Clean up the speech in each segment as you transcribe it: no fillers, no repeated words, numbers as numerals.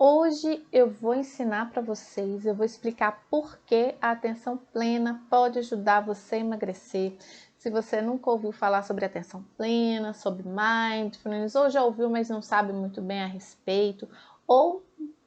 Hoje eu vou ensinar para vocês, eu vou explicar por que a atenção plena pode ajudar você a emagrecer. Se você nunca ouviu falar sobre atenção plena, sobre mindfulness, ou já ouviu, mas não sabe muito bem a respeito, ou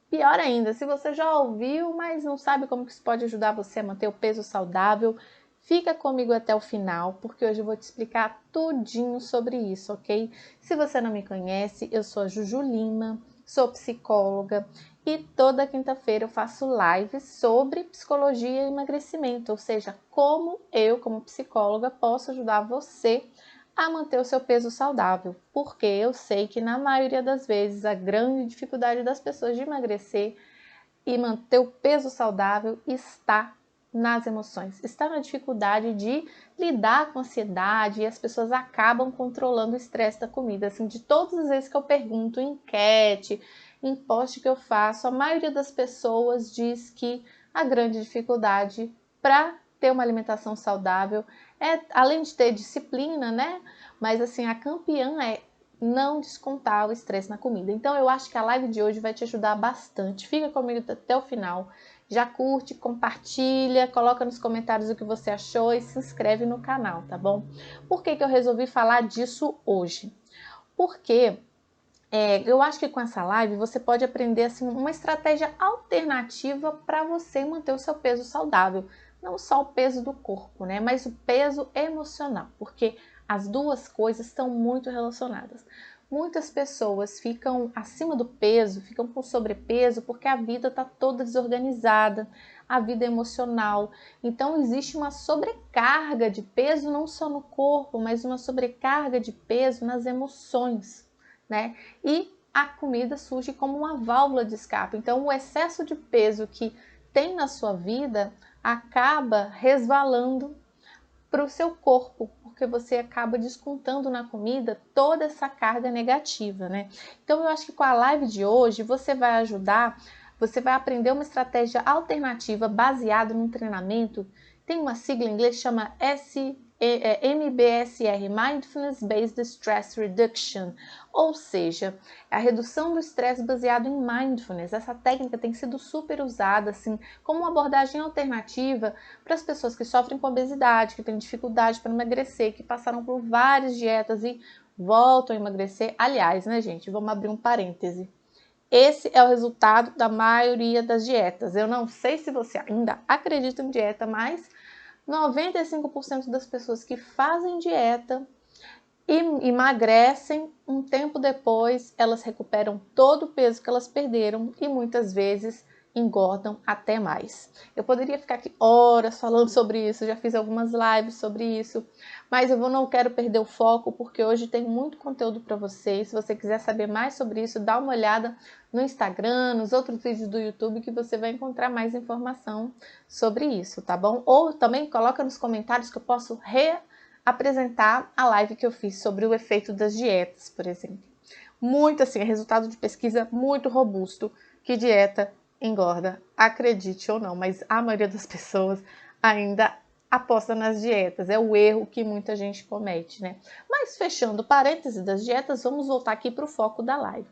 pior ainda, se você já ouviu, mas não sabe como que isso pode ajudar você a manter o peso saudável, fica comigo até o final, porque hoje eu vou te explicar tudinho sobre isso, ok? Se você não me conhece, eu sou a Juju Lima, sou psicóloga e toda quinta-feira eu faço lives sobre psicologia e emagrecimento, ou seja, como eu, como psicóloga, posso ajudar você a manter o seu peso saudável, porque eu sei que na maioria das vezes a grande dificuldade das pessoas de emagrecer e manter o peso saudável está nas emoções, está na dificuldade de lidar com a ansiedade e as pessoas acabam controlando o estresse da comida. Assim, de todas as vezes que eu pergunto em enquete, em post que eu faço, a maioria das pessoas diz que a grande dificuldade para ter uma alimentação saudável é, além de ter disciplina, né? Mas assim, a campeã é não descontar o estresse na comida. Então eu acho que a live de hoje vai te ajudar bastante. Fica comigo até o final. Já curte, compartilha, coloca nos comentários o que você achou e se inscreve no canal, tá bom? Por que eu resolvi falar disso hoje? Porque eu acho que com essa live você pode aprender assim, uma estratégia alternativa para você manter o seu peso saudável. Não só o peso do corpo, né? Mas o peso emocional, porque as duas coisas estão muito relacionadas. Muitas pessoas ficam acima do peso, ficam com sobrepeso porque a vida está toda desorganizada, a vida emocional. Então existe uma sobrecarga de peso não só no corpo, mas uma sobrecarga de peso nas emoções, né? E a comida surge como uma válvula de escape. Então o excesso de peso que tem na sua vida acaba resvalando para o seu corpo, porque você acaba descontando na comida toda essa carga negativa, né? Então eu acho que com a live de hoje você vai ajudar, você vai aprender uma estratégia alternativa baseada num treinamento, tem uma sigla em inglês que chama MBSR, Mindfulness Based Stress Reduction, ou seja, a redução do estresse baseado em mindfulness. Essa técnica tem sido super usada assim como uma abordagem alternativa para as pessoas que sofrem com obesidade, que têm dificuldade para emagrecer, que passaram por várias dietas e voltam a emagrecer. Aliás, né, gente, vamos abrir um parêntese. Esse é o resultado da maioria das dietas. Eu não sei se você ainda acredita em dieta, mas 95% das pessoas que fazem dieta e emagrecem, um tempo depois elas recuperam todo o peso que elas perderam e muitas vezes engordam até mais. Eu poderia ficar aqui horas falando sobre isso, já fiz algumas lives sobre isso, mas eu não quero perder o foco porque hoje tem muito conteúdo para vocês. Se você quiser saber mais sobre isso, dá uma olhada no Instagram, nos outros vídeos do YouTube que você vai encontrar mais informação sobre isso, tá bom? Ou também coloca nos comentários que eu posso apresentar a live que eu fiz sobre o efeito das dietas, por exemplo. Muito assim, é resultado de pesquisa muito robusto que dieta engorda, acredite ou não, mas a maioria das pessoas ainda aposta nas dietas, é o erro que muita gente comete, né? Mas fechando parênteses das dietas, vamos voltar aqui para o foco da live.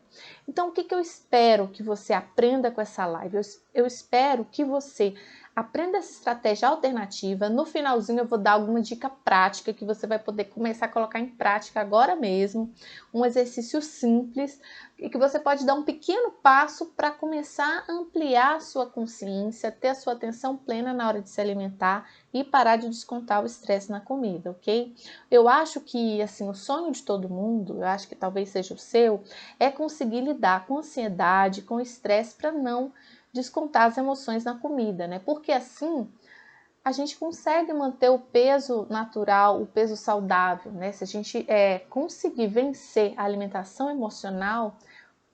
Então, o que eu espero que você aprenda com essa live? Eu espero que você aprenda essa estratégia alternativa. No finalzinho eu vou dar alguma dica prática que você vai poder começar a colocar em prática agora mesmo. Um exercício simples e que você pode dar um pequeno passo para começar a ampliar a sua consciência, ter a sua atenção plena na hora de se alimentar e parar de descontar o estresse na comida, ok? Eu acho que, assim, o sonho de todo mundo, eu acho que talvez seja o seu, é conseguir lidar com ansiedade, com estresse para não descontar as emoções na comida, né? Porque assim a gente consegue manter o peso natural, o peso saudável, né? Se a gente conseguir vencer a alimentação emocional,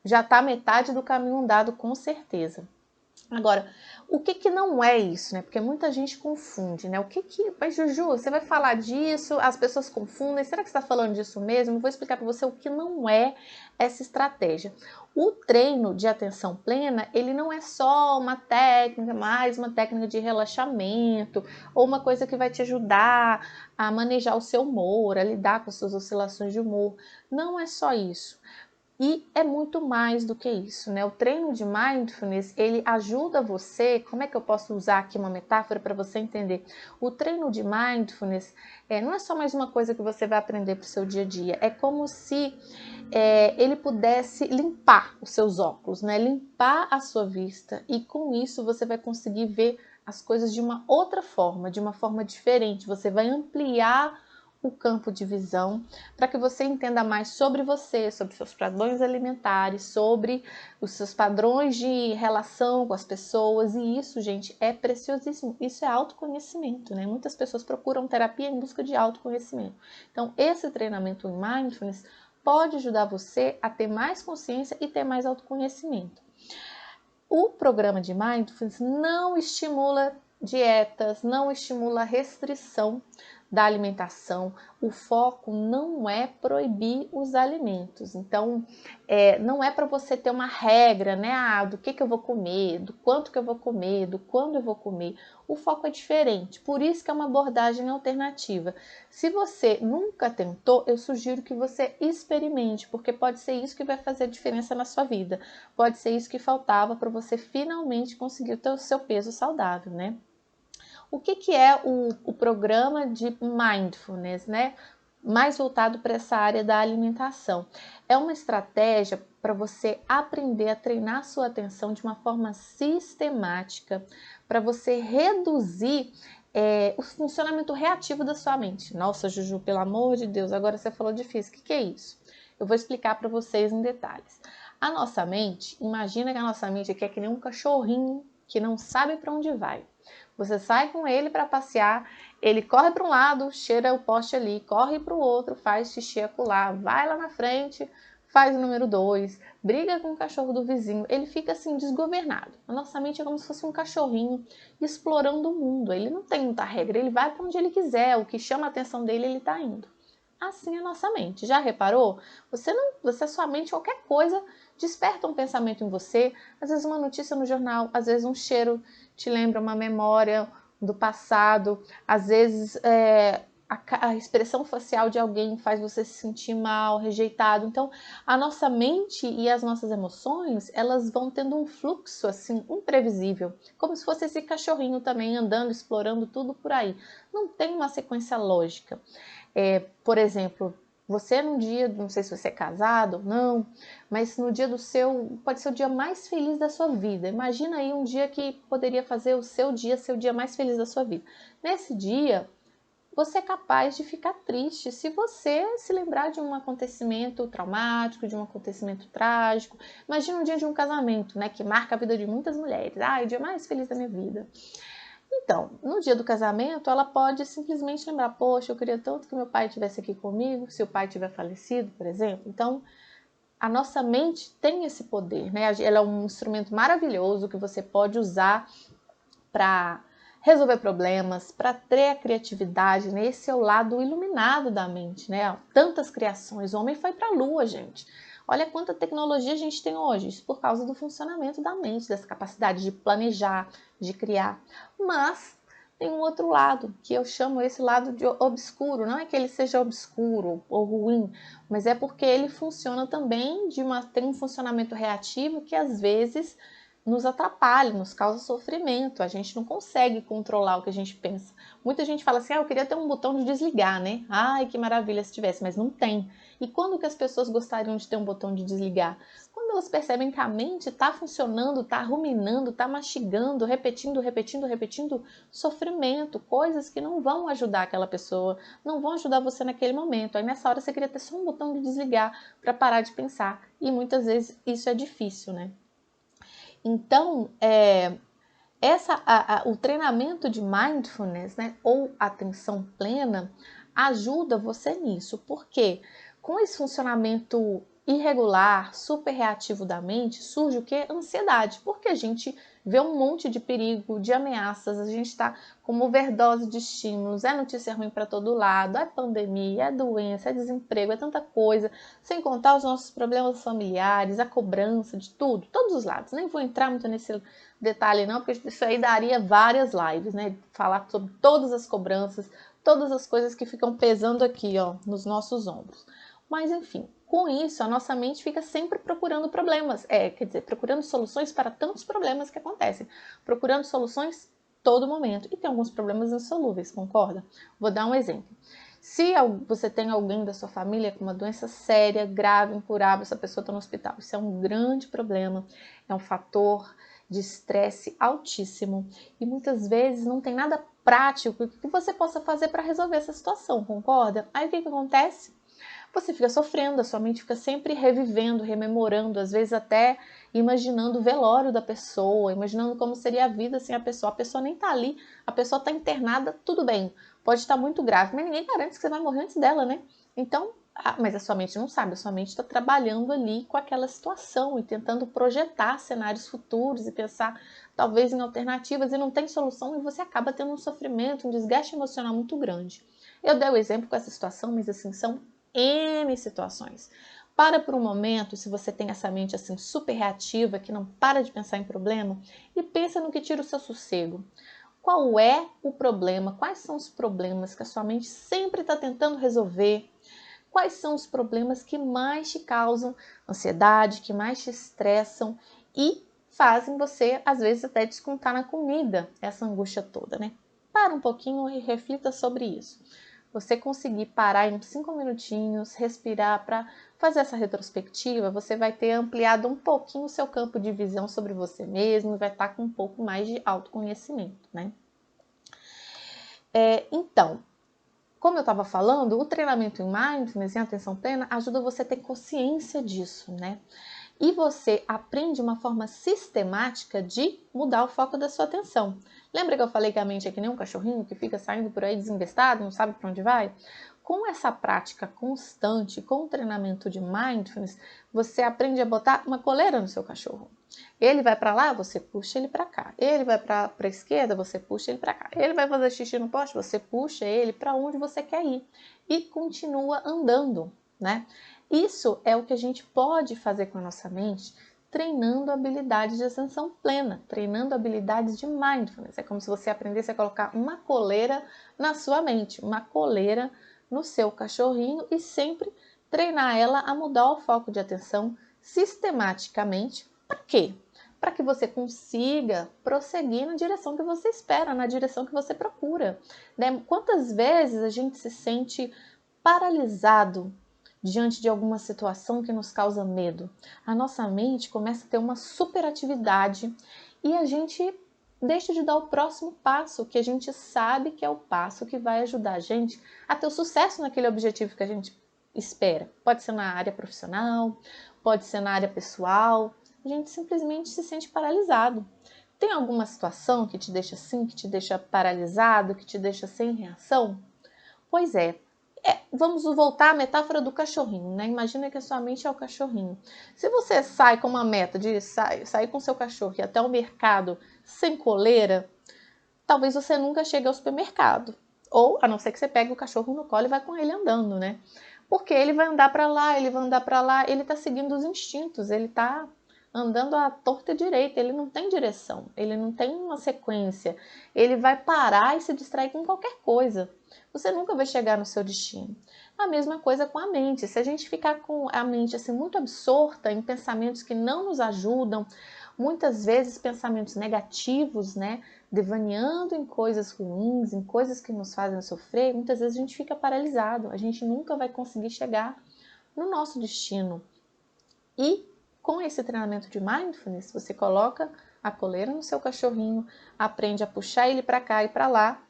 já está metade do caminho andado, com certeza. Agora, o que não é isso, né? Porque muita gente confunde, né? Mas Juju, você vai falar disso, as pessoas confundem, será que você está falando disso mesmo? Eu vou explicar para você o que não é essa estratégia. O treino de atenção plena, ele não é só uma técnica, mais uma técnica de relaxamento, ou uma coisa que vai te ajudar a manejar o seu humor, a lidar com as suas oscilações de humor. Não é só isso. E é muito mais do que isso, né? O treino de Mindfulness, ele ajuda você, como é que eu posso usar aqui uma metáfora para você entender? O treino de Mindfulness não é só mais uma coisa que você vai aprender para o seu dia a dia, é como se ele pudesse limpar os seus óculos, né? Limpar a sua vista, e com isso você vai conseguir ver as coisas de uma outra forma, de uma forma diferente. Você vai ampliar o campo de visão para que você entenda mais sobre você, sobre seus padrões alimentares, sobre os seus padrões de relação com as pessoas. E isso, gente, é preciosíssimo. Isso é autoconhecimento, né? Muitas pessoas procuram terapia em busca de autoconhecimento. Então, esse treinamento em Mindfulness pode ajudar você a ter mais consciência e ter mais autoconhecimento. O programa de Mindfulness não estimula dietas, não estimula restrição da alimentação. O foco não é proibir os alimentos. Então, não é para você ter uma regra, né? Do que eu vou comer, do quanto que eu vou comer, do quando eu vou comer. O foco é diferente, por isso que é uma abordagem alternativa. Se você nunca tentou, eu sugiro que você experimente, porque pode ser isso que vai fazer a diferença na sua vida. Pode ser isso que faltava para você finalmente conseguir o seu peso saudável, né? O que é o programa de Mindfulness, né? Mais voltado para essa área da alimentação. É uma estratégia para você aprender a treinar sua atenção de uma forma sistemática, para você reduzir o funcionamento reativo da sua mente. Nossa, Juju, pelo amor de Deus, agora você falou difícil. O que é isso? Eu vou explicar para vocês em detalhes. A nossa mente, imagina que a nossa mente aqui é que nem um cachorrinho que não sabe para onde vai. Você sai com ele para passear, ele corre para um lado, cheira o poste ali, corre para o outro, faz xixi acolá, vai lá na frente, faz o número 2, briga com o cachorro do vizinho, ele fica assim desgovernado. A nossa mente é como se fosse um cachorrinho explorando o mundo, ele não tem muita regra, ele vai para onde ele quiser, o que chama a atenção dele ele está indo. Assim é a nossa mente. Já reparou? Sua mente, qualquer coisa desperta um pensamento em você, às vezes uma notícia no jornal, às vezes um cheiro te lembra uma memória do passado, às vezes a expressão facial de alguém faz você se sentir mal, rejeitado. Então, a nossa mente e as nossas emoções, elas vão tendo um fluxo assim imprevisível, como se fosse esse cachorrinho também andando, explorando tudo por aí. Não tem uma sequência lógica. Por exemplo, você num dia, não sei se você é casado ou não, mas no dia pode ser o dia mais feliz da sua vida. Imagina aí um dia que poderia fazer o seu dia mais feliz da sua vida. Nesse dia, você é capaz de ficar triste se você se lembrar de um acontecimento traumático, de um acontecimento trágico. Imagina um dia de um casamento, né, que marca a vida de muitas mulheres. É o dia mais feliz da minha vida. Então, no dia do casamento, ela pode simplesmente lembrar, poxa, eu queria tanto que meu pai estivesse aqui comigo, se o pai tiver falecido, por exemplo. Então, a nossa mente tem esse poder, né? Ela é um instrumento maravilhoso que você pode usar para resolver problemas, para ter a criatividade, né? Esse é o lado iluminado da mente, né? Tantas criações. O homem foi para a lua, gente. Olha quanta tecnologia a gente tem hoje, isso por causa do funcionamento da mente, dessa capacidade de planejar, de criar. Mas tem um outro lado, que eu chamo esse lado de obscuro. Não é que ele seja obscuro ou ruim, mas é porque ele funciona também tem um funcionamento reativo que às vezes nos atrapalha, nos causa sofrimento. A gente não consegue controlar o que a gente pensa. Muita gente fala assim, eu queria ter um botão de desligar, né? Ai, que maravilha se tivesse, mas não tem. E quando que as pessoas gostariam de ter um botão de desligar? Quando elas percebem que a mente está funcionando, está ruminando, está mastigando, repetindo sofrimento, coisas que não vão ajudar aquela pessoa, não vão ajudar você naquele momento. Aí nessa hora você queria ter só um botão de desligar para parar de pensar. E muitas vezes isso é difícil, né? Então, o treinamento de mindfulness, né, ou atenção plena, ajuda você nisso. Porque com esse funcionamento irregular, super reativo da mente, surge o que? Ansiedade. Porque a gente vê um monte de perigo, de ameaças, a gente está com uma overdose de estímulos, é notícia ruim para todo lado, é pandemia, é doença, é desemprego, é tanta coisa, sem contar os nossos problemas familiares, a cobrança de tudo, todos os lados. Nem vou entrar muito nesse detalhe não, porque isso aí daria várias lives, né? Falar sobre todas as cobranças, todas as coisas que ficam pesando aqui, ó, nos nossos ombros. Mas enfim, Com isso, a nossa mente fica sempre procurando problemas, quer dizer, procurando soluções para tantos problemas que acontecem, procurando soluções todo momento. E tem alguns problemas insolúveis, concorda? Vou dar um exemplo. Se você tem alguém da sua família com uma doença séria, grave, incurável, essa pessoa está no hospital, isso é um grande problema, é um fator de estresse altíssimo e muitas vezes não tem nada prático que você possa fazer para resolver essa situação, concorda? Aí o que acontece? Você fica sofrendo, a sua mente fica sempre revivendo, rememorando, às vezes até imaginando o velório da pessoa, imaginando como seria a vida sem a pessoa nem está ali, a pessoa está internada, tudo bem, pode estar muito grave, mas ninguém garante que você vai morrer antes dela, né? Então, mas a sua mente não sabe, a sua mente está trabalhando ali com aquela situação e tentando projetar cenários futuros e pensar talvez em alternativas e não tem solução e você acaba tendo um sofrimento, um desgaste emocional muito grande. Eu dei o exemplo com essa situação, mas assim, são N situações. Para por um momento, se você tem essa mente assim super reativa, que não para de pensar em problema, e pensa no que tira o seu sossego. Qual é o problema? Quais são os problemas que a sua mente sempre está tentando resolver? Quais são os problemas que mais te causam ansiedade, que mais te estressam e fazem você, às vezes, até descontar na comida essa angústia toda, né? Para um pouquinho e reflita sobre isso. Você conseguir parar em uns 5 minutinhos, respirar para fazer essa retrospectiva, você vai ter ampliado um pouquinho o seu campo de visão sobre você mesmo e vai estar com um pouco mais de autoconhecimento, né? Então, como eu estava falando, o treinamento em Mindfulness, em atenção plena, ajuda você a ter consciência disso, né? E você aprende uma forma sistemática de mudar o foco da sua atenção. Lembra que eu falei que a mente é que nem um cachorrinho que fica saindo por aí desembestado, não sabe para onde vai? Com essa prática constante, com o treinamento de Mindfulness, você aprende a botar uma coleira no seu cachorro. Ele vai para lá, você puxa ele para cá. Ele vai para a esquerda, você puxa ele para cá. Ele vai fazer xixi no poste, você puxa ele para onde você quer ir. E continua andando, né? Isso é o que a gente pode fazer com a nossa mente, treinando habilidades de atenção plena, treinando habilidades de mindfulness. É como se você aprendesse a colocar uma coleira na sua mente, uma coleira no seu cachorrinho e sempre treinar ela a mudar o foco de atenção sistematicamente. Para quê? Para que você consiga prosseguir na direção que você espera, na direção que você procura. Né? Quantas vezes a gente se sente paralisado diante de alguma situação que nos causa medo? A nossa mente começa a ter uma superatividade e a gente deixa de dar o próximo passo, que a gente sabe que é o passo que vai ajudar a gente a ter o sucesso naquele objetivo que a gente espera. Pode ser na área profissional, pode ser na área pessoal. A gente simplesmente se sente paralisado. Tem alguma situação que te deixa assim, que te deixa paralisado, que te deixa sem reação? Pois vamos voltar à metáfora do cachorrinho, né? Imagina que a sua mente é o cachorrinho. Se você sai com uma meta de sair com seu cachorro e ir até o mercado sem coleira, talvez você nunca chegue ao supermercado. Ou, a não ser que você pegue o cachorro no colo e vá com ele andando, né? Porque ele vai andar para lá, ele vai andar para lá, ele está seguindo os instintos, ele está andando à torta direita, ele não tem direção, ele não tem uma sequência, ele vai parar e se distrair com qualquer coisa. Você nunca vai chegar no seu destino. A mesma coisa com a mente. Se a gente ficar com a mente assim muito absorta em pensamentos que não nos ajudam, muitas vezes pensamentos negativos, né, devaneando em coisas ruins, em coisas que nos fazem sofrer, muitas vezes a gente fica paralisado, a gente nunca vai conseguir chegar no nosso destino. E com esse treinamento de mindfulness, você coloca a coleira no seu cachorrinho, aprende a puxar ele para cá e para lá.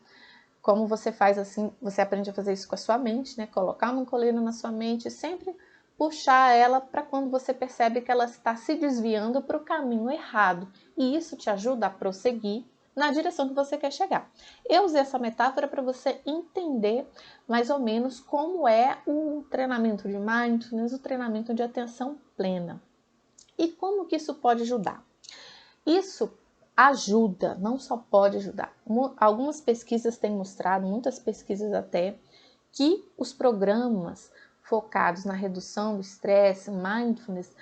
Como você faz assim, você aprende a fazer isso com a sua mente, né? Colocar uma coleira na sua mente e sempre puxar ela para quando você percebe que ela está se desviando para o caminho errado. E isso te ajuda a prosseguir na direção que você quer chegar. Eu usei essa metáfora para você entender mais ou menos como é o treinamento de mindfulness, o treinamento de atenção plena. E como que isso pode ajudar? Isso ajuda, não só pode ajudar. Algumas pesquisas têm mostrado, muitas pesquisas até, que os programas focados na redução do estresse, mindfulness,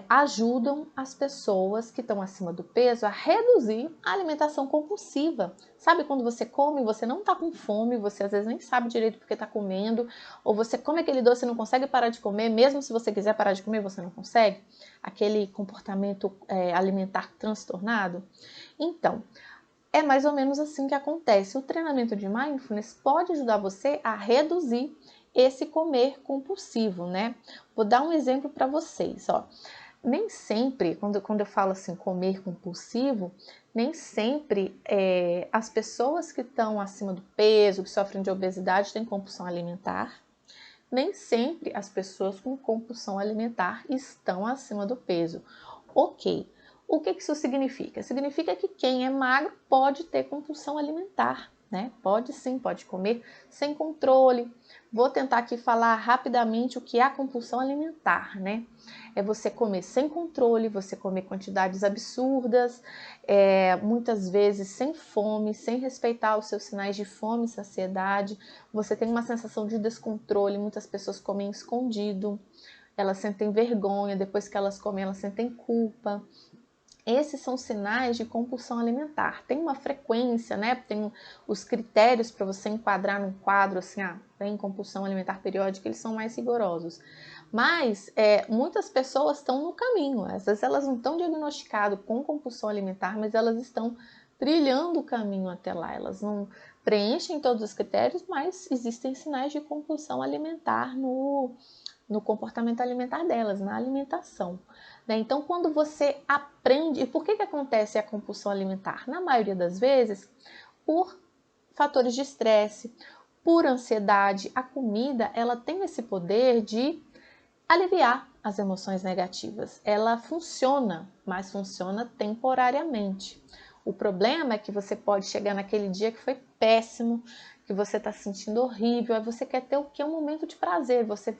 ajudam as pessoas que estão acima do peso a reduzir a alimentação compulsiva. Sabe quando você come, você não está com fome, você às vezes nem sabe direito porque está comendo, ou você come aquele doce e não consegue parar de comer, mesmo se você quiser parar de comer, você não consegue? Aquele comportamento alimentar transtornado? Então, é mais ou menos assim que acontece. O treinamento de Mindfulness pode ajudar você a reduzir esse comer compulsivo, né? Vou dar um exemplo para vocês, ó. Nem sempre, quando eu falo assim, comer compulsivo, nem sempre as pessoas que estão acima do peso, que sofrem de obesidade, têm compulsão alimentar. Nem sempre as pessoas com compulsão alimentar estão acima do peso. Ok. O que isso significa? Significa que quem é magro pode ter compulsão alimentar, né? Pode sim, pode comer sem controle. Vou tentar aqui falar rapidamente o que é a compulsão alimentar, né? É você comer sem controle, você comer quantidades absurdas, muitas vezes sem fome, sem respeitar os seus sinais de fome e saciedade. Você tem uma sensação de descontrole, muitas pessoas comem escondido, elas sentem vergonha, depois que elas comem, elas sentem culpa. Esses são sinais de compulsão alimentar. Tem uma frequência, né? Tem os critérios para você enquadrar num quadro assim, tem compulsão alimentar periódica, eles são mais rigorosos. Mas muitas pessoas estão no caminho. Às vezes elas não estão diagnosticadas com compulsão alimentar, mas elas estão trilhando o caminho até lá. Elas não preenchem todos os critérios, mas existem sinais de compulsão alimentar no comportamento alimentar delas, na alimentação. Né? Então, quando você aprende... E por que acontece a compulsão alimentar? Na maioria das vezes, por fatores de estresse, por ansiedade. A comida, ela tem esse poder de aliviar as emoções negativas. Ela funciona, mas funciona temporariamente. O problema é que você pode chegar naquele dia que foi péssimo, que você está se sentindo horrível, aí você quer ter o que? Um momento de prazer. Você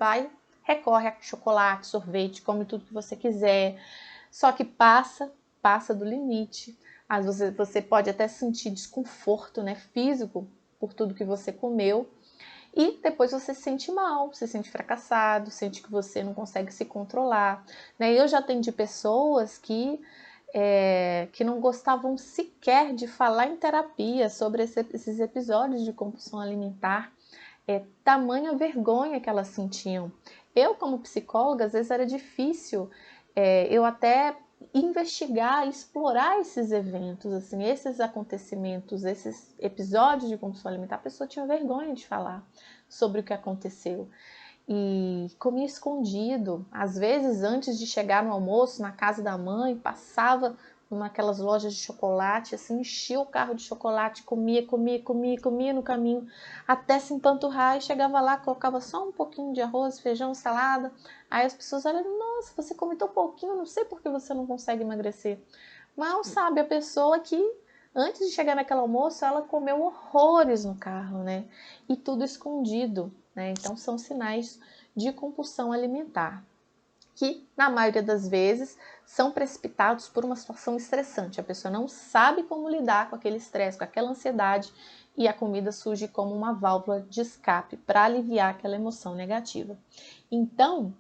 recorre a chocolate, sorvete, come tudo que você quiser, só que passa do limite. Às vezes você pode até sentir desconforto, né, físico por tudo que você comeu, e depois você se sente mal, se sente fracassado, sente que você não consegue se controlar. Né? Eu já atendi pessoas que não gostavam sequer de falar em terapia sobre esses episódios de compulsão alimentar, tamanha vergonha que elas sentiam. Eu, como psicóloga, às vezes era difícil eu até investigar, explorar esses eventos, assim, esses acontecimentos, esses episódios de compulsão alimentar. A pessoa tinha vergonha de falar sobre o que aconteceu e comia escondido. Às vezes, antes de chegar no almoço, na casa da mãe, passava naquelas lojas de chocolate, assim, enchia o carro de chocolate, comia no caminho, até se empanturrar, e chegava lá, colocava só um pouquinho de arroz, feijão, salada. Aí as pessoas olham, nossa, você come tão pouquinho, não sei por que você não consegue emagrecer. Mal sabe a pessoa que antes de chegar naquele almoço, ela comeu horrores no carro, né? E tudo escondido, né? Então são sinais de compulsão alimentar, que na maioria das vezes são precipitados por uma situação estressante. A pessoa não sabe como lidar com aquele estresse, com aquela ansiedade, e a comida surge como uma válvula de escape para aliviar aquela emoção negativa. Então,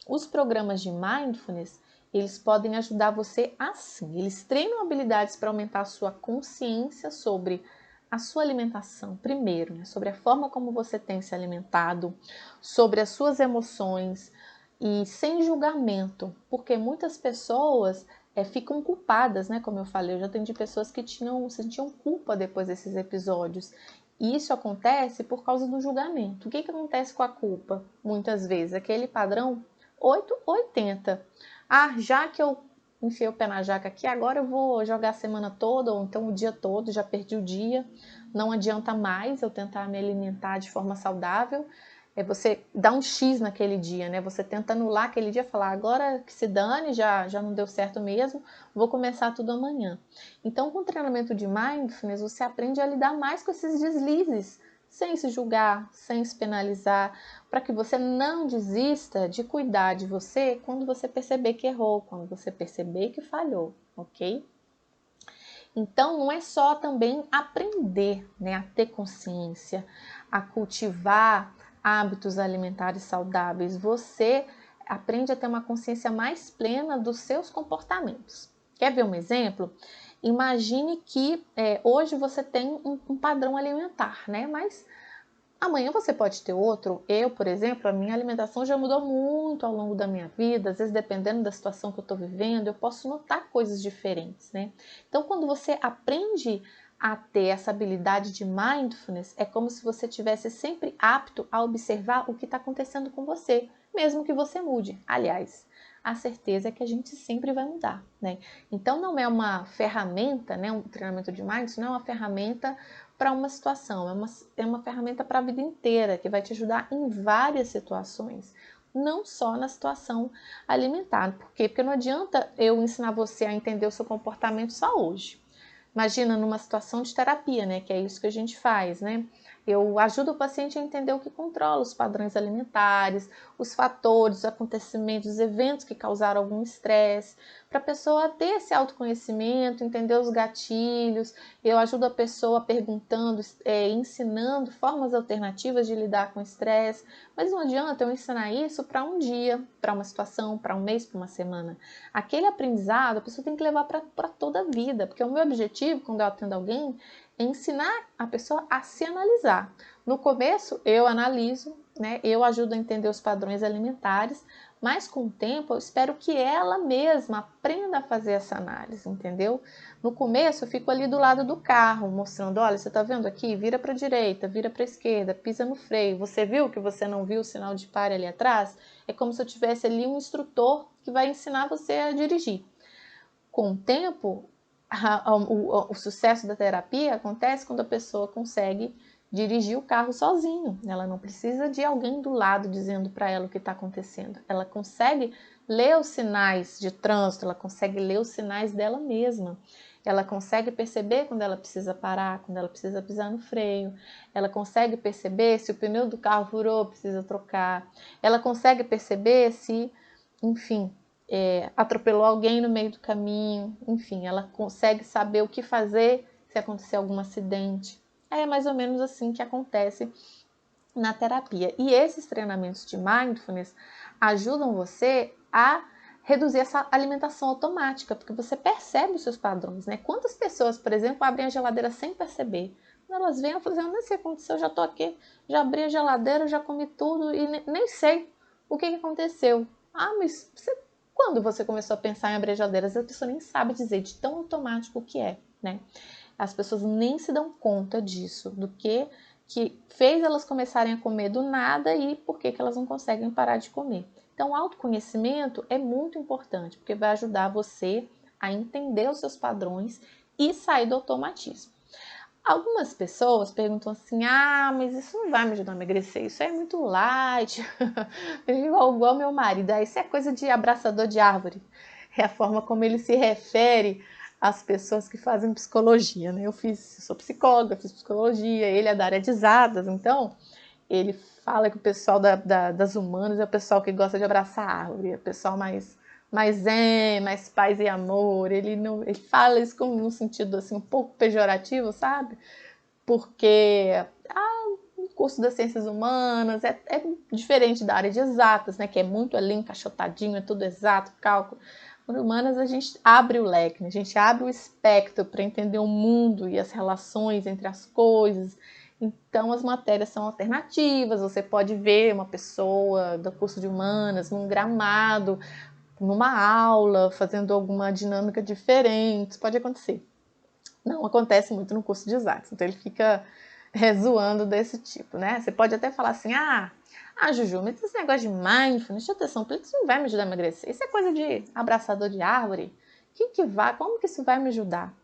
os programas de Mindfulness, eles podem ajudar você assim. Eles treinam habilidades para aumentar a sua consciência sobre a sua alimentação, primeiro, né? Sobre a forma como você tem se alimentado, sobre as suas emoções, e sem julgamento, porque muitas pessoas ficam culpadas, né? Como eu falei, eu já atendi pessoas que sentiam culpa depois desses episódios. E isso acontece por causa do julgamento. O que acontece com a culpa? Muitas vezes, aquele padrão 8-80. Já que eu enfiei o pé na jaca aqui, agora eu vou jogar a semana toda, ou então o dia todo, já perdi o dia. Não adianta mais eu tentar me alimentar de forma saudável. Você dá um X naquele dia, né? Você tenta anular aquele dia e falar, agora que se dane, já não deu certo mesmo, vou começar tudo amanhã. Então, com o treinamento de Mindfulness, você aprende a lidar mais com esses deslizes, sem se julgar, sem se penalizar, para que você não desista de cuidar de você quando você perceber que errou, quando você perceber que falhou, ok? Então, não é só também aprender, né, a ter consciência, a cultivar hábitos alimentares saudáveis. Você aprende a ter uma consciência mais plena dos seus comportamentos. Quer ver um exemplo? Imagine que hoje você tem um padrão alimentar, né? Mas amanhã você pode ter outro. Eu, por exemplo, a minha alimentação já mudou muito ao longo da minha vida. Às vezes, dependendo da situação que eu estou vivendo, eu posso notar coisas diferentes, né? Então, quando você aprende a ter essa habilidade de mindfulness, é como se você tivesse sempre apto a observar o que está acontecendo com você, mesmo que você mude. Aliás, a certeza é que a gente sempre vai mudar, né? Então, não é uma ferramenta, né? Um treinamento de mindfulness não é uma ferramenta para uma situação, é uma ferramenta para a vida inteira, que vai te ajudar em várias situações, não só na situação alimentar. Por quê? Porque não adianta eu ensinar você a entender o seu comportamento só hoje. Imagina numa situação de terapia, né? Que é isso que a gente faz, né? Eu ajudo o paciente a entender o que controla os padrões alimentares, os fatores, os acontecimentos, os eventos que causaram algum estresse, para a pessoa ter esse autoconhecimento, entender os gatilhos. Eu ajudo a pessoa perguntando, ensinando formas alternativas de lidar com o estresse, mas não adianta eu ensinar isso para um dia, para uma situação, para um mês, para uma semana. Aquele aprendizado a pessoa tem que levar para toda a vida, porque o meu objetivo, quando eu atendo alguém, é ensinar a pessoa a se analisar. No começo, eu analiso, né? Eu ajudo a entender os padrões alimentares, mas com o tempo eu espero que ela mesma aprenda a fazer essa análise, entendeu? No começo eu fico ali do lado do carro, mostrando, olha, você tá vendo aqui? Vira para a direita, vira para a esquerda, pisa no freio. Você viu que você não viu o sinal de pare ali atrás? É como se eu tivesse ali um instrutor que vai ensinar você a dirigir. Com o tempo, o sucesso da terapia acontece quando a pessoa consegue dirigir o carro sozinho. Ela não precisa de alguém do lado dizendo para ela o que está acontecendo. Ela consegue ler os sinais de trânsito, ela consegue ler os sinais dela mesma. Ela consegue perceber quando ela precisa parar, quando ela precisa pisar no freio. Ela consegue perceber se o pneu do carro furou, precisa trocar. Ela consegue perceber se, enfim, atropelou alguém no meio do caminho, enfim, ela consegue saber o que fazer se acontecer algum acidente. É mais ou menos assim que acontece na terapia. E esses treinamentos de mindfulness ajudam você a reduzir essa alimentação automática, porque você percebe os seus padrões, né? Quantas pessoas, por exemplo, abrem a geladeira sem perceber? Quando elas vêm, eu falo assim, não sei o que aconteceu, eu já tô aqui, já abri a geladeira, já comi tudo e nem sei o que aconteceu. Ah, mas quando você começou a pensar em abrir a geladeira, a pessoa nem sabe dizer de tão automático que é, né? As pessoas nem se dão conta disso, do que fez elas começarem a comer do nada e por que elas não conseguem parar de comer. Então, o autoconhecimento é muito importante, porque vai ajudar você a entender os seus padrões e sair do automatismo. Algumas pessoas perguntam assim, ah, mas isso não vai me ajudar a emagrecer, isso é muito light, igual meu marido, isso é coisa de abraçador de árvore, é a forma como ele se refere às pessoas que fazem psicologia, né? Eu sou psicóloga, fiz psicologia, ele é da área de exatas, então ele fala que o pessoal das humanas é o pessoal que gosta de abraçar árvore, é o pessoal mais zen, mais paz e amor. Ele fala isso como num sentido assim um pouco pejorativo, sabe? Porque o curso das ciências humanas é diferente da área de exatas, né? Que é muito ali encaixotadinho, é tudo exato, cálculo. Por humanas a gente abre o leque, né? A gente abre o espectro para entender o mundo e as relações entre as coisas. Então as matérias são alternativas, você pode ver uma pessoa do curso de humanas num gramado, numa aula, fazendo alguma dinâmica diferente, pode acontecer. Não acontece muito no curso de exatos, então ele fica zoando desse tipo, né? Você pode até falar assim, Juju, mas esse negócio de mindfulness, de atenção plena, isso não vai me ajudar a emagrecer. Isso é coisa de abraçador de árvore. Como que isso vai me ajudar?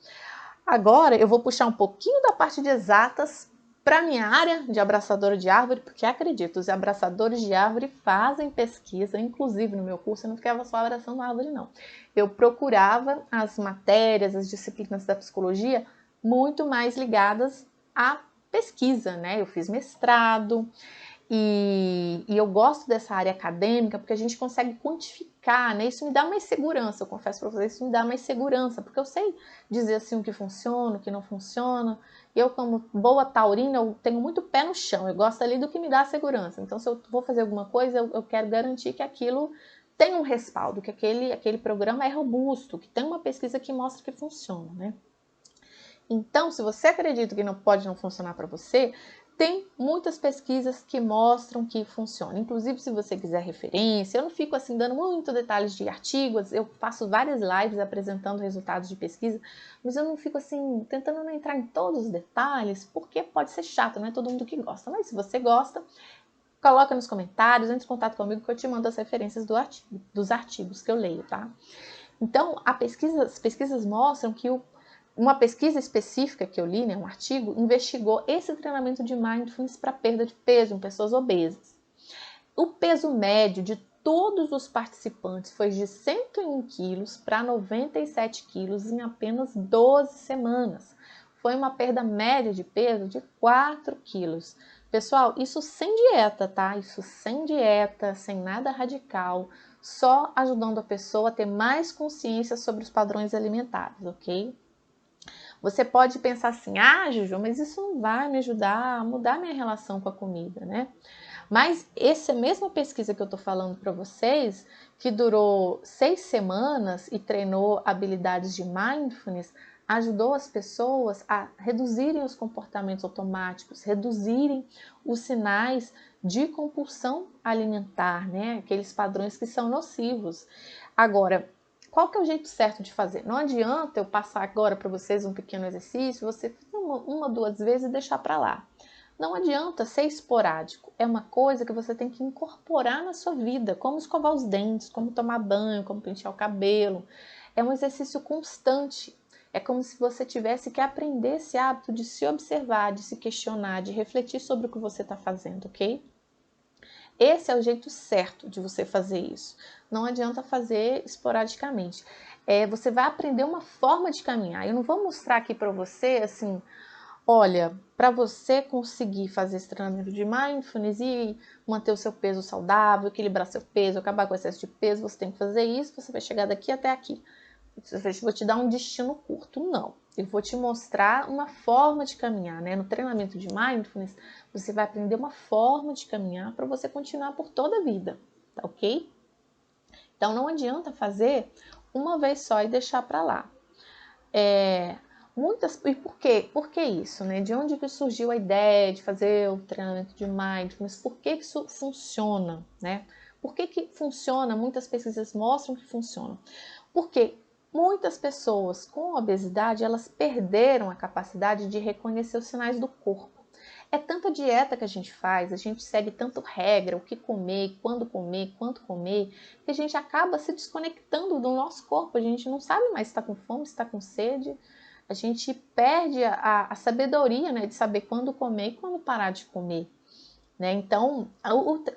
Agora eu vou puxar um pouquinho da parte de exatas para a minha área de abraçadora de árvore, porque acredito, os abraçadores de árvore fazem pesquisa, inclusive no meu curso eu não ficava só abraçando árvore, não. Eu procurava as matérias, as disciplinas da psicologia muito mais ligadas à pesquisa, né? Eu fiz mestrado E eu gosto dessa área acadêmica porque a gente consegue quantificar, né? Isso me dá mais segurança, eu confesso para vocês, isso me dá mais segurança, porque eu sei dizer assim o que funciona, o que não funciona. Eu, como boa taurina, eu tenho muito pé no chão, eu gosto ali do que me dá segurança. Então, se eu vou fazer alguma coisa, eu quero garantir que aquilo tem um respaldo, que aquele programa é robusto, que tem uma pesquisa que mostra que funciona, né? Então, se você acredita que não pode não funcionar para você, tem muitas pesquisas que mostram que funciona. Inclusive, se você quiser referência, eu não fico assim dando muito detalhes de artigos, eu faço várias lives apresentando resultados de pesquisa, mas eu não fico assim tentando não entrar em todos os detalhes, porque pode ser chato, não é todo mundo que gosta. Mas se você gosta, coloca nos comentários, entre em contato comigo que eu te mando as referências dos artigos que eu leio, tá? Então, as pesquisas mostram que uma pesquisa específica que eu li, né, um artigo, investigou esse treinamento de mindfulness para perda de peso em pessoas obesas. O peso médio de todos os participantes foi de 101 quilos para 97 quilos em apenas 12 semanas. Foi uma perda média de peso de 4 quilos. Pessoal, isso sem dieta, tá? Isso sem dieta, sem nada radical, só ajudando a pessoa a ter mais consciência sobre os padrões alimentares, ok? Você pode pensar assim, Juju, mas isso não vai me ajudar a mudar minha relação com a comida, né? Mas essa mesma pesquisa que eu tô falando para vocês, que durou 6 semanas e treinou habilidades de mindfulness, ajudou as pessoas a reduzirem os comportamentos automáticos, reduzirem os sinais de compulsão alimentar, né? Aqueles padrões que são nocivos. Agora, qual que é o jeito certo de fazer? Não adianta eu passar agora para vocês um pequeno exercício, você fazer uma, 2 vezes e deixar para lá. Não adianta ser esporádico, é uma coisa que você tem que incorporar na sua vida, como escovar os dentes, como tomar banho, como pentear o cabelo. É um exercício constante, é como se você tivesse que aprender esse hábito de se observar, de se questionar, de refletir sobre o que você está fazendo, ok? Esse é o jeito certo de você fazer isso. Não adianta fazer esporadicamente. Você vai aprender uma forma de caminhar. Eu não vou mostrar aqui para você assim, olha, para você conseguir fazer esse treinamento de mindfulness e manter o seu peso saudável, equilibrar seu peso, acabar com o excesso de peso, você tem que fazer isso, você vai chegar daqui até aqui. Eu vou te dar um destino curto. Não. Eu vou te mostrar uma forma de caminhar, né? No treinamento de mindfulness, você vai aprender uma forma de caminhar para você continuar por toda a vida, tá ok? Então não adianta fazer uma vez só e deixar para lá. E por quê? Por que isso, né? De onde que surgiu a ideia de fazer o treinamento de mindfulness? Por que isso funciona, né? Por que funciona? Muitas pesquisas mostram que funciona. Porque muitas pessoas com obesidade, elas perderam a capacidade de reconhecer os sinais do corpo. É tanta dieta que a gente segue tanto regra, o que comer, quando comer, quanto comer, que a gente acaba se desconectando do nosso corpo. A gente não sabe mais se está com fome, se está com sede. A gente perde a sabedoria, né, de saber quando comer e quando parar de comer. Né? Então,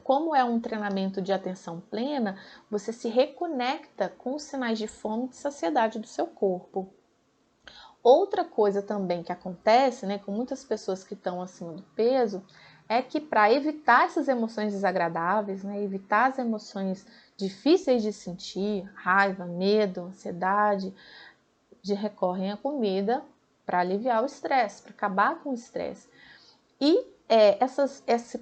como é um treinamento de atenção plena, você se reconecta com os sinais de fome e de saciedade do seu corpo. Outra coisa também que acontece, né, com muitas pessoas que estão acima do peso, é que para evitar essas emoções desagradáveis, né, evitar as emoções difíceis de sentir, raiva, medo, ansiedade, recorrem à comida para aliviar o estresse, para acabar com o estresse. E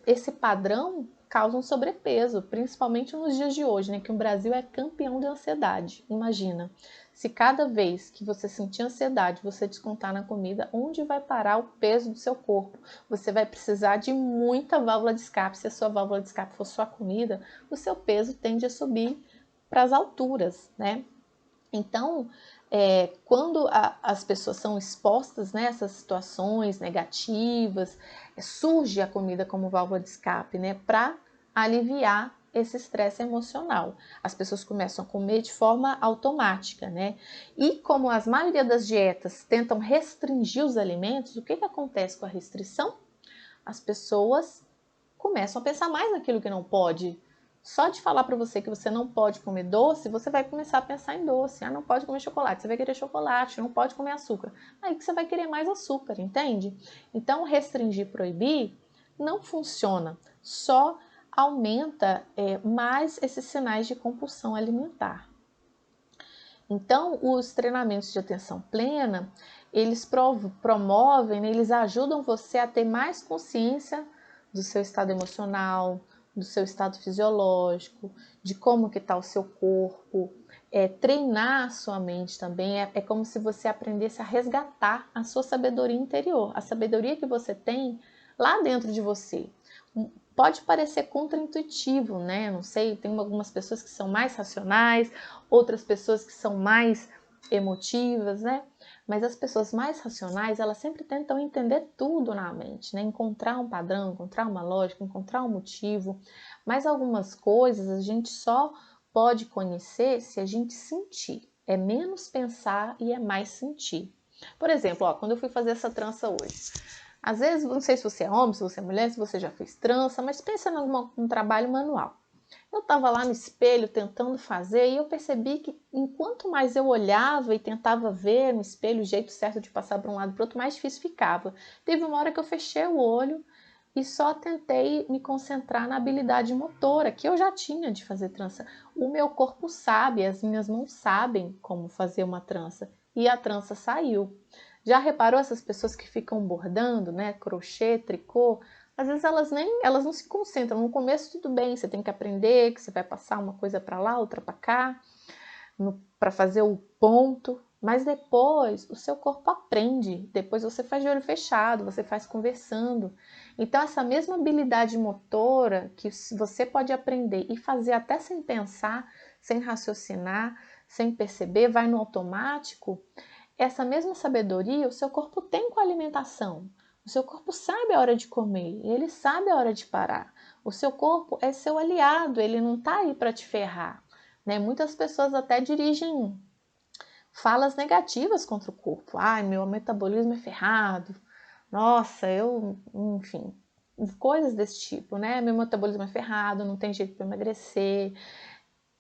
esse padrão causa um sobrepeso, principalmente nos dias de hoje, né? Que o Brasil é campeão de ansiedade. Imagina, se cada vez que você sentir ansiedade, você descontar na comida, onde vai parar o peso do seu corpo? Você vai precisar de muita válvula de escape. Se a sua válvula de escape for sua comida, o seu peso tende a subir para as alturas, né? Então, quando as pessoas são expostas nessas situações negativas, surge a comida como válvula de escape, né, para aliviar esse estresse emocional. As pessoas começam a comer de forma automática, né? E como a maioria das dietas tentam restringir os alimentos, o que acontece com a restrição? As pessoas começam a pensar mais naquilo que não pode. Só de falar para você que você não pode comer doce, você vai começar a pensar em doce. Não pode comer chocolate, você vai querer chocolate, não pode comer açúcar. Aí que você vai querer mais açúcar, entende? Então, restringir, proibir não funciona. só aumenta mais esses sinais de compulsão alimentar. Então, os treinamentos de atenção plena, eles promovem, né, eles ajudam você a ter mais consciência do seu estado emocional, do seu estado fisiológico, de como que está o seu corpo, treinar a sua mente também, é como se você aprendesse a resgatar a sua sabedoria interior, a sabedoria que você tem lá dentro de você. Pode parecer contraintuitivo, né? Não sei, tem algumas pessoas que são mais racionais, outras pessoas que são mais emotivas, né? Mas as pessoas mais racionais, elas sempre tentam entender tudo na mente, né? Encontrar um padrão, encontrar uma lógica, encontrar um motivo. Mas algumas coisas a gente só pode conhecer se a gente sentir. É menos pensar e é mais sentir. Por exemplo, ó, quando eu fui fazer essa trança hoje, às vezes, não sei se você é homem, se você é mulher, se você já fez trança, mas pensa em um trabalho manual. Eu estava lá no espelho tentando fazer e eu percebi que enquanto mais eu olhava e tentava ver no espelho o jeito certo de passar para um lado e para o outro, mais difícil ficava. Teve uma hora que eu fechei o olho e só tentei me concentrar na habilidade motora que eu já tinha de fazer trança. O meu corpo sabe, as minhas mãos sabem como fazer uma trança e a trança saiu. Já reparou essas pessoas que ficam bordando, né, crochê, tricô? Às vezes elas não se concentram. No começo tudo bem, você tem que aprender que você vai passar uma coisa para lá, outra para cá, para fazer o ponto, mas depois o seu corpo aprende. Depois você faz de olho fechado, você faz conversando. Então essa mesma habilidade motora que você pode aprender e fazer até sem pensar, sem raciocinar, sem perceber, vai no automático. Essa mesma sabedoria o seu corpo tem com a alimentação. O seu corpo sabe a hora de comer, ele sabe a hora de parar. O seu corpo é seu aliado, ele não está aí para te ferrar. Né? Muitas pessoas até dirigem falas negativas contra o corpo. Ai, meu metabolismo é ferrado. Nossa, enfim, coisas desse tipo, né? Meu metabolismo é ferrado, não tem jeito para emagrecer.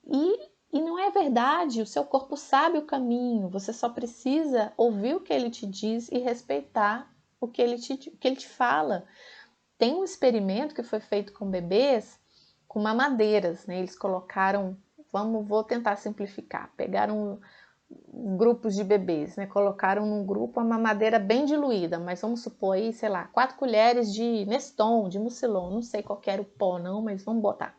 E não é verdade, o seu corpo sabe o caminho, você só precisa ouvir o que ele te diz e respeitar o que ele te fala. Tem um experimento que foi feito com bebês com mamadeiras, né? Eles colocaram, vou tentar simplificar, pegaram grupos de bebês, né? Colocaram num grupo a mamadeira bem diluída, mas vamos supor aí, sei lá, 4 colheres de Neston, de Mucilon, não sei qual era o pó não, mas vamos botar.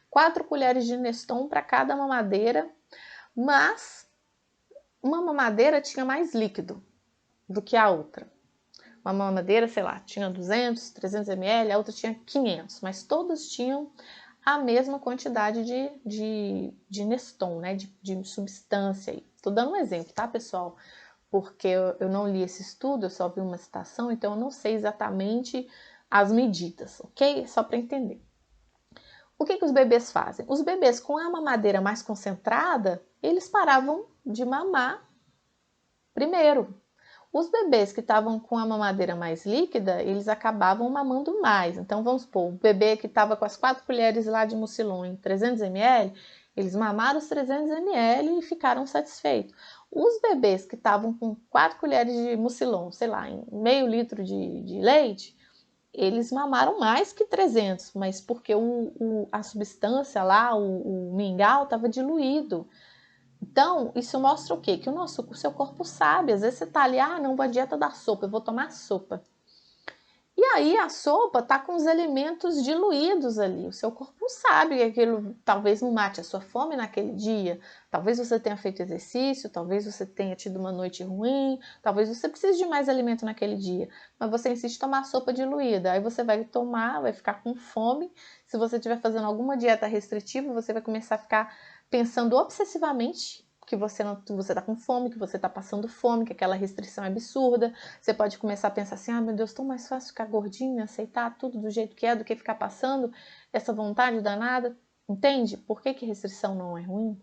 4 colheres de Neston para cada mamadeira, mas uma mamadeira tinha mais líquido do que a outra. Uma mamadeira, sei lá, tinha 200, 300 ml, a outra tinha 500, mas todas tinham a mesma quantidade de Neston, né, de substância. Estou dando um exemplo, tá, pessoal? Porque eu não li esse estudo, eu só vi uma citação, então eu não sei exatamente as medidas, ok? Só para entender. O que os bebês fazem? Os bebês com a mamadeira mais concentrada, eles paravam de mamar primeiro. Os bebês que estavam com a mamadeira mais líquida, eles acabavam mamando mais. Então, vamos supor, o bebê que estava com as 4 colheres lá de Mucilon em 300 ml, eles mamaram os 300 ml e ficaram satisfeitos. Os bebês que estavam com 4 colheres de Mucilon, sei lá, em meio litro de leite, eles mamaram mais que 300, mas porque a substância lá, o mingau, estava diluído. Então, isso mostra o quê? Que o seu corpo sabe. Às vezes você tá ali, não, a dieta da sopa, eu vou tomar sopa. E aí a sopa tá com os elementos diluídos ali. O seu corpo sabe que aquilo talvez não mate a sua fome naquele dia. Talvez você tenha feito exercício, talvez você tenha tido uma noite ruim, talvez você precise de mais alimento naquele dia. Mas você insiste em tomar sopa diluída. Aí você vai tomar, vai ficar com fome. Se você estiver fazendo alguma dieta restritiva, você vai começar a ficar pensando obsessivamente que você está com fome, que você está passando fome, que aquela restrição é absurda. Você pode começar a pensar assim, meu Deus, tão mais fácil ficar gordinha, aceitar tudo do jeito que é, do que ficar passando essa vontade danada. Entende? Por que restrição não é ruim?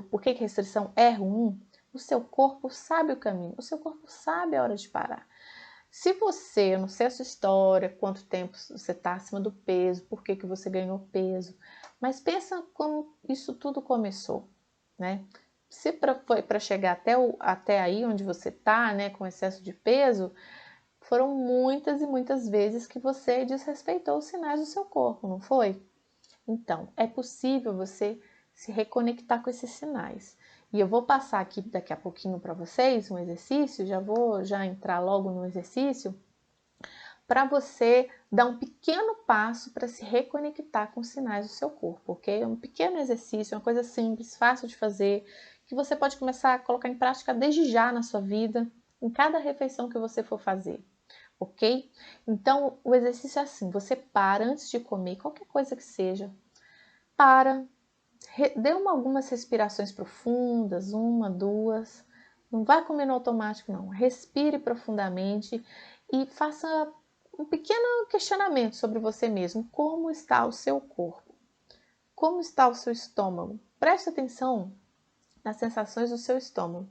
Por que restrição é ruim? O seu corpo sabe o caminho, o seu corpo sabe a hora de parar. Se você, eu não sei a sua história, quanto tempo você está acima do peso, por que você ganhou peso, mas pensa como isso tudo começou, né? Se foi para chegar até aí onde você está, né, com excesso de peso, foram muitas e muitas vezes que você desrespeitou os sinais do seu corpo, não foi? Então, é possível você se reconectar com esses sinais. E eu vou passar aqui daqui a pouquinho para vocês um exercício, vou entrar logo no exercício, para você dar um pequeno passo para se reconectar com os sinais do seu corpo, ok? É um pequeno exercício, uma coisa simples, fácil de fazer, que você pode começar a colocar em prática desde já na sua vida, em cada refeição que você for fazer, ok? Então, o exercício é assim, você para antes de comer, qualquer coisa que seja, dê algumas respirações profundas, uma, duas, não vai comer no automático não, respire profundamente e faça um pequeno questionamento sobre você mesmo, como está o seu corpo, como está o seu estômago, preste atenção nas sensações do seu estômago,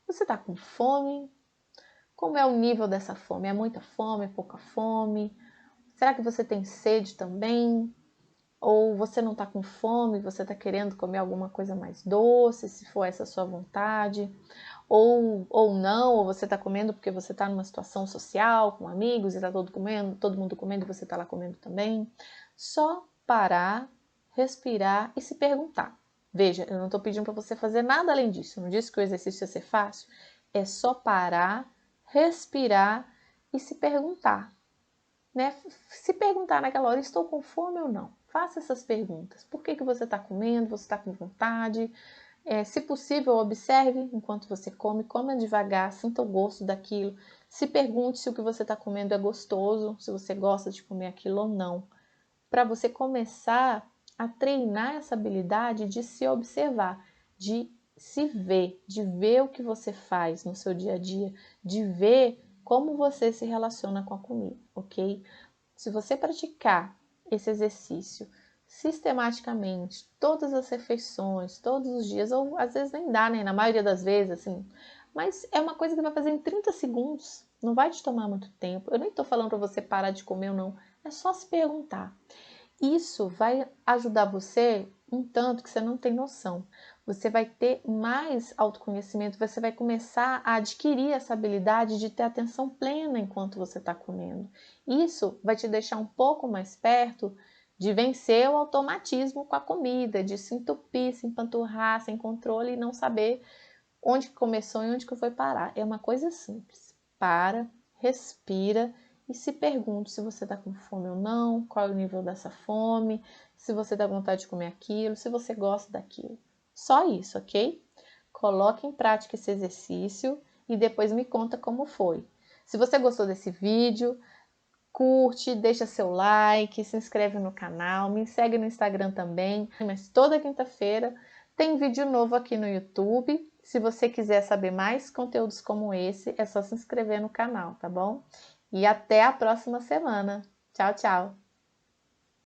você está com fome? Como é o nível dessa fome? É muita fome, é pouca fome? Será que você tem sede também? Ou você não está com fome, você está querendo comer alguma coisa mais doce, se for essa a sua vontade, ou não, ou você está comendo porque você está numa situação social, com amigos, e está todo mundo comendo e você está lá comendo também. Só parar, respirar e se perguntar. Veja, eu não estou pedindo para você fazer nada além disso, eu não disse que o exercício ia ser fácil, é só parar, respirar e se perguntar. Né? Se perguntar naquela hora, estou com fome ou não? Faça essas perguntas. Por que você está comendo? Você está com vontade? Se possível, observe enquanto você come, coma devagar, sinta o gosto daquilo. Se pergunte se o que você está comendo é gostoso, se você gosta de comer aquilo ou não. Para você começar a treinar essa habilidade de se observar, de se ver, de ver o que você faz no seu dia a dia, de ver como você se relaciona com a comida, ok? Se você praticar esse exercício sistematicamente, todas as refeições, todos os dias, ou às vezes nem dá, né? Na maioria das vezes, assim, mas é uma coisa que vai fazer em 30 segundos, não vai te tomar muito tempo. Eu nem tô falando para você parar de comer ou não, é só se perguntar. Isso vai ajudar você um tanto que você não tem noção. Você vai ter mais autoconhecimento, você vai começar a adquirir essa habilidade de ter atenção plena enquanto você está comendo. Isso vai te deixar um pouco mais perto de vencer o automatismo com a comida, de se entupir, se empanturrar, sem controle e não saber onde que começou e onde que foi parar. É uma coisa simples. Para, respira e se pergunta se você está com fome ou não, qual é o nível dessa fome, se você dá vontade de comer aquilo, se você gosta daquilo. Só isso, ok? Coloque em prática esse exercício e depois me conta como foi. Se você gostou desse vídeo, curte, deixa seu like, se inscreve no canal, me segue no Instagram também. Mas toda quinta-feira tem vídeo novo aqui no YouTube. Se você quiser saber mais conteúdos como esse, é só se inscrever no canal, tá bom? E até a próxima semana. Tchau, tchau!